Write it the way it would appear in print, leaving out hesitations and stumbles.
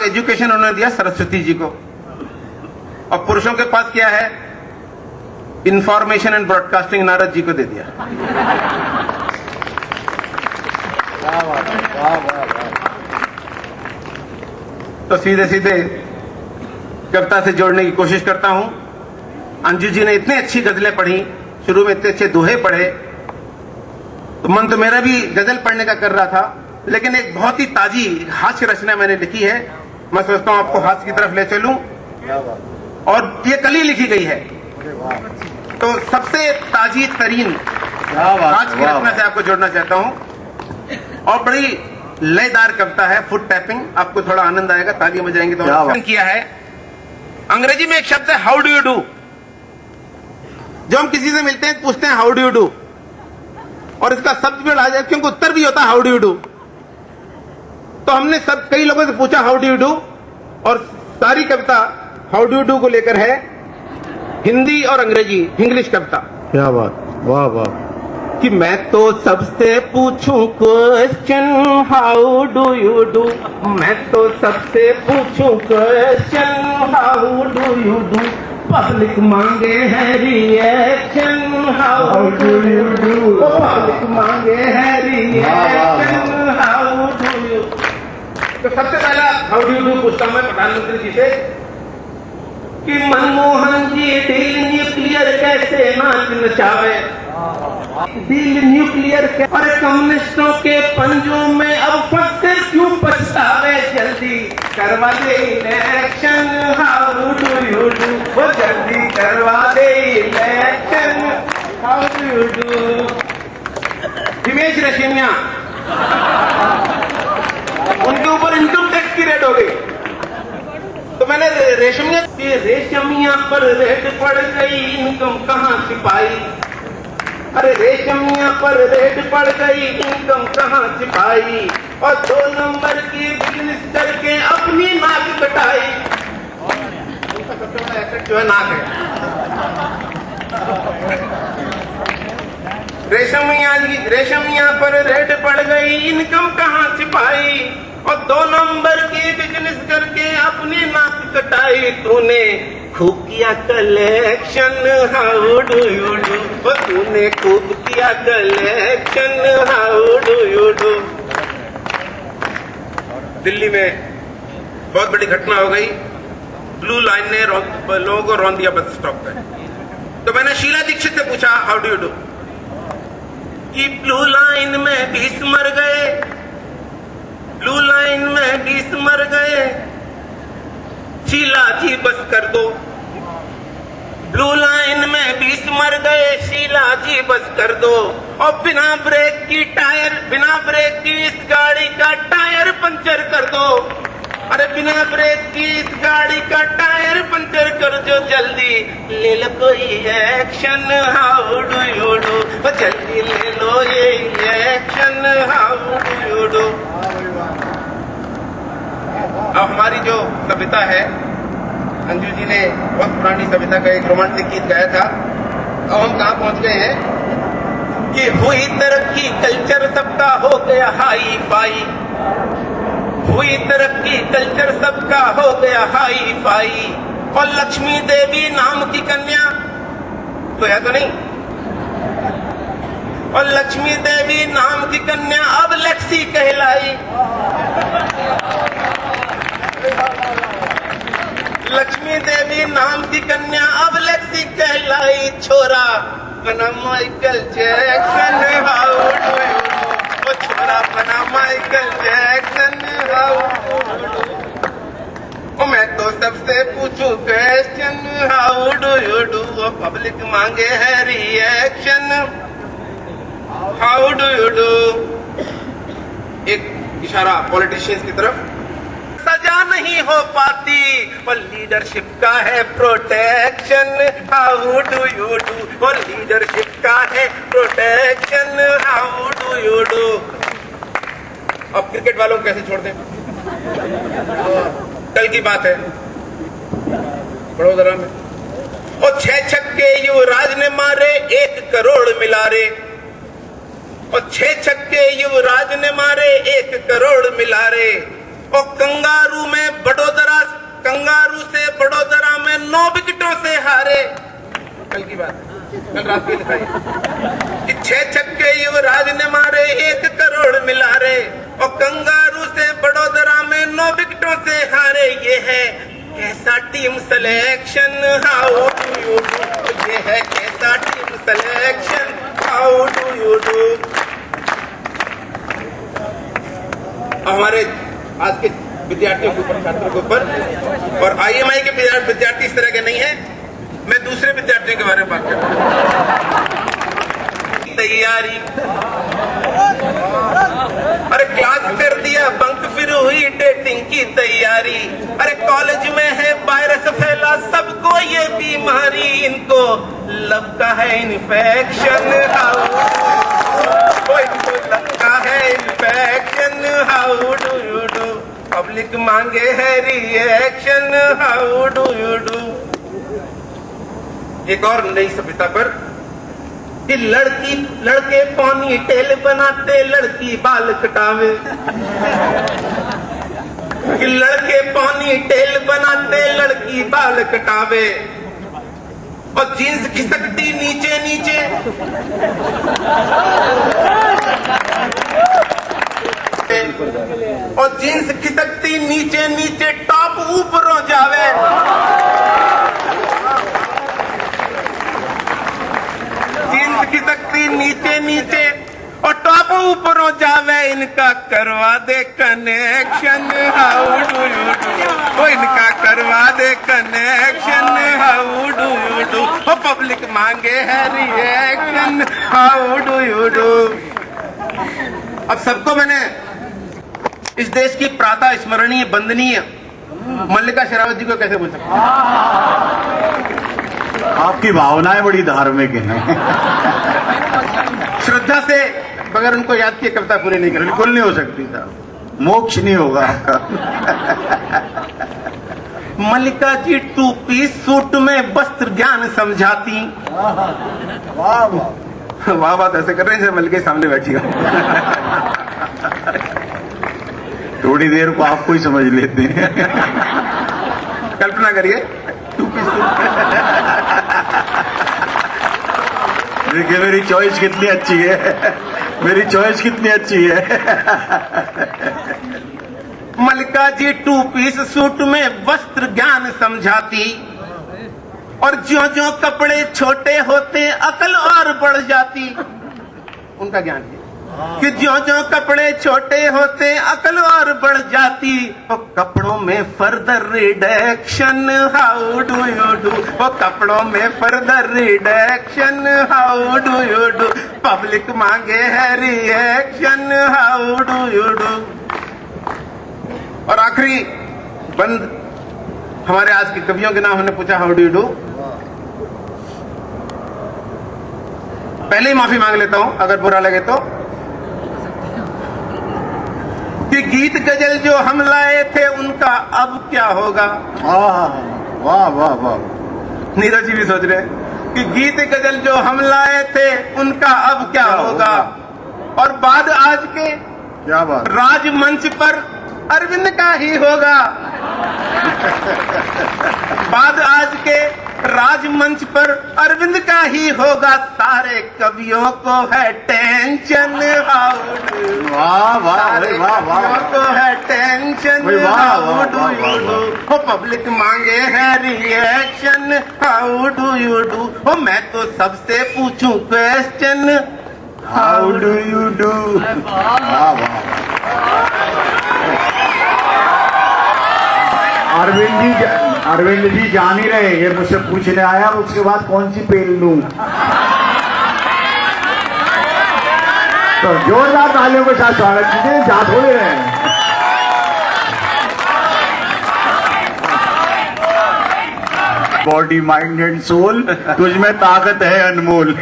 दिमाग एजुकेशन उन्होंने दिया सरस्वती जी को, और पुरुषों के पास क्या है? Information and broadcasting Narad ji को दे दिया। तो सीधे सीधे कविता से जोड़ने की कोशिश करता हूं। अंजू जी ने इतनी अच्छी गजलें पढ़ी, शुरू में इतने अच्छे दोहे पढ़े, तो मन तो मेरा भी गजल पढ़ने का कर रहा था, लेकिन एक बहुत ही ताजी हास्य रचना मैंने लिखी है। मैं सोचता हूं आपको हास्य की तरफ ले चलूं, और ये कल ही लिखी गई है, तो सबसे ताजी तरीन हास्य की रचना से आपको जोड़ना चाहता हूं। और बड़ी लयदार कविता है, फुट टैपिंग, आपको थोड़ा आनंद आएगा, तालियां बजाएंगे तो। किया है अंग्रेजी में एक शब्द है हाउ डू यू डू। जो हम किसी से मिलते हैं पूछते हैं हाउ डू यू डू, और इसका शब्द भी आ जाए क्योंकि उत्तर भी होता है हाउ डू यू डू। तो हमने सब कई लोगों से पूछा हाउ डू यू डू, और सारी कविता हाउ डू यू डू को लेकर है, हिंदी और अंग्रेजी, इंग्लिश कविता। क्या बात, वाह वाह। कि मैं तो सबसे पूछूं question how do you do, मैं तो सबसे पूछूं question how do you do, public मांगे है reaction how do you do, public मांगे है रिएक्शन हाउ डू यू। तो सबसे पहला हाउ डू यू डू पूछता हूं मैं प्रधानमंत्री जी से कि मनमोहन जी डील न्यूक्लियर कैसे नाच नचावे, डील न्यूक्लियर के और कम्युनिस्टों के पंजों में अब फंसते क्यों पछतावे, जल्दी करवा दे election how do you do, वो जल्दी करवा दे election how do you do. Himesh Reshammiya, उनके ऊपर इनकम टैक्स की रेड हो गई, तो मैंने रेशमिया पर रेड पड़ गई, इनकम कहां छिपाई, अरे रेशमिया पर रेड पड़ गई, इनकम कहां छिपाई, और 2 नंबर की बिजनेस करके अपनी नाक कटाई। उनका सबसे बड़ा एसेट जो है नाक है। रेशमिया पर रेड पड़ गई, इनकम कहां छिपाई, और 2 नंबर की बिजनेस करके अपनी नाक कटाई। तूने खूब किया collection how do you do, तूने खूब किया collection how do you do. Delhi में बहुत बड़ी घटना हो गई, ब्लू लाइन ने लोगों को रौंद दिया बस स्टॉप पे। तो मैंने शीला दीक्षित से पूछा हाउ डू यू डू, कि ब्लू लाइन में 20 मर गए, ब्लू लाइन में 20 मर गए, शीला जी बस कर दो, ब्लू लाइन में 20 मर गए, शीला जी बस कर दो, और बिना ब्रेक की इस गाड़ी का टायर पंचर कर दो, अरे बिना ब्रेक की इस गाड़ी का टायर पंचर कर दो, जल्दी ले लो कोई action how do you do, जल्दी ले लो ये action how do you do. अब हमारी जो कविता है, अंजू जी ने बहुत पुरानी कविता का एक रोमांटिक गीत गाया था। अब हम कहां पहुंच गए हैं कि हुई तरक्की कल्चर सबका हो गया हाई फाई, हुई तरक्की कल्चर सबका हो गया हाई फाई, और लक्ष्मी देवी नाम की कन्या तो है तो नहीं, और लक्ष्मी देवी नाम की कन्या अब लेक्सी कहलाई, लक्ष्मी देवी नाम की कन्या अब लेक्सी कहलाई, छोरा बना Michael Jackson how do you do, वो छोरा बना Michael Jackson how do you do. मैं तो सबसे पूछूं question how do you do, वो पब्लिक मांगे है reaction how do you do. एक इशारा पॉलिटिशियंस की तरफ, सजा नहीं हो पाती और लीडरशिप का है protection how do you do, और लीडरशिप का है protection how do you do. अब क्रिकेट वालों को कैसे छोड़ दें, कल की बात है बड़ोदरा में, और 6 छक्के युवराज ने मारे 1 करोड़ मिला रे, और 6 छक्के युवराज ने मारे 1 करोड़ मिला रे, और कंगारू में बड़ो 9 विकेटों से हारे। कल की बात, कल रात की लिखाई कि 6 छक्के युवराज ने मारे, 1 करोड़ मिला रे, और कंगारू से बड़ोदरा में 9 विकेटों से हारे। ये है कैसा team selection, how do you do. ये है कैसा team selection, how do you do. हमारे आज के विद्यार्थियों के ऊपर, छात्रों के ऊपर, और आईएमआई के विद्यार्थी इस तरह के नहीं है। मैं दूसरे विद्यार्थियों के बारे में बात कर रहा हूं। तैयारी, अरे क्लास कर दिया बंक, फिर हुई डेटिंग की तैयारी। अरे कॉलेज में है वायरस फैला, सबको ये बीमारी, इनको लव का है इन्फेक्शन, इनको लव का है infection, how do you do. Public मांगे है reaction, how do you do. एक और नई सभ्यता पर कि लड़के पानी टेल बनाते, लड़की बाल कटावे। कि लड़के पानी टेल बनाते, लड़की बाल कटावे। और जींस खिसकती नीचे नीचे, और जींस खिसकती नीचे नीचे, टॉप ऊपर हो जावे। जींस खिसकती नीचे नीचे और टॉप ऊपर हो जावे, इनका करवा दे connection, how do you do. ओ इनका करवा दे connection, how do you do. ओ पब्लिक मांगे है reaction, how do you do. अब सबको मैंने इस देश की प्रातः स्मरणीय वंदनीय मल्लिका शेरावत जी को कैसे बोल सकते हैं? आपकी भावनाएं बड़ी धार्मिक हैं। श्रद्धा से बगैर उनको याद किए कविता पूरी नहीं कर, बिल्कुल नहीं हो सकती साहब, मोक्ष नहीं होगा आपका। मल्लिका जी 2 पीस सूट में वस्त्र ज्ञान समझाती। वाह वाह वाह बात ऐसे कर रहे हैं जैसे मल्लिका के सामने बैठी हो। थोड़ी देर को आपको ही समझ लेते हैं। कल्पना करिए 2 पीस देखिए मेरी चॉइस कितनी अच्छी है, मेरी चॉइस कितनी अच्छी है। मल्लिका जी 2 पीस सूट में वस्त्र ज्ञान समझाती। और ज्यों ज्यों कपड़े छोटे होते अकल और बढ़ जाती। उनका ज्ञान है कि ज्यों ज्यों कपड़े छोटे होते अकल और बढ़ जाती। वो कपड़ों में further reduction, how do you do. वो कपड़ों में further reduction, how do you do. Public मांगे है reaction, how do you do. और आखिरी बंद हमारे आज के कवियों के नाम हमने पूछा, हाउ डू यू डू। पहले ही माफी मांग लेता हूं अगर बुरा लगे तो, कि गीत गजल जो हम लाए थे उनका अब क्या होगा। वाह वाह वाह। नीरज जी भी सोच रहे हैं कि गीत गजल जो हम लाए थे उनका अब क्या होगा। और बाद आज के क्या बात, राजमंच पर अरविंद का ही होगा। बाद आज के राजमंच पर अरविंद का ही होगा। सारे कवियों को है टेंशन, हाउ डू। वाह वाह सारे वाह वाह। कवियों को है टेंशन, वाह, हाउ वाह, डू वाह, यू वाह, डू। हो पब्लिक मांगे है reaction, how do you do. हो मैं तो सबसे पूछूं question, how do you do. वाह वाह। अरविंद जी जान ही रहे, ये मुझसे पूछने आया उसके बाद कौन सी पेल लूं। तो जोरदार तालियों के साथ स्वागत कीजिए, जा थोड़े रहे हैं। बॉडी माइंड एंड सोल, तुझ में ताकत है अनमोल।